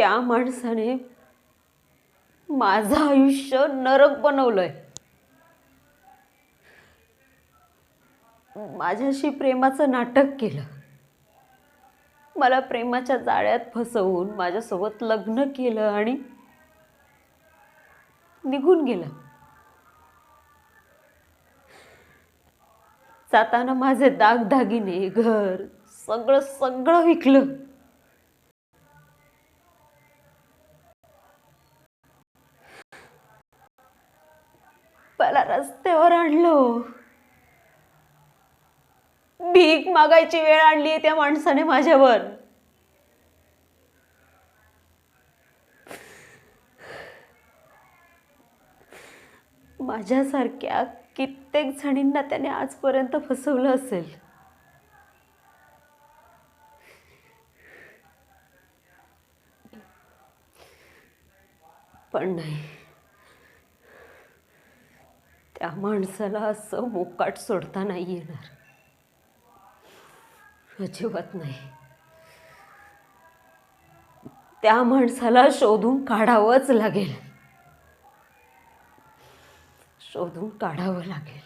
त्या माणसाने माझं आयुष्य नरक बनवलंय. माझ्याशी प्रेमाचं नाटक केलं, मला प्रेमाच्या जाळ्यात फसवून माझ्यासोबत लग्न केलं आणि निघून गेला. जाताना माझे दागदागिने, घर, सगळं सगळं विकलं. मला रस्त्यावर आणलं. भीक मागायची वेळ आणली त्या माणसाने माझ्यावर. माझ्यासारख्या कित्येक जणींना त्याने आजपर्यंत फसवलं असेल. पण नाही, त्या माणसाला असं मोकाट सोडता नाही येणार, अजिबात नाही. त्या माणसाला शोधून काढावंच लागेल, शोधून काढावं लागेल.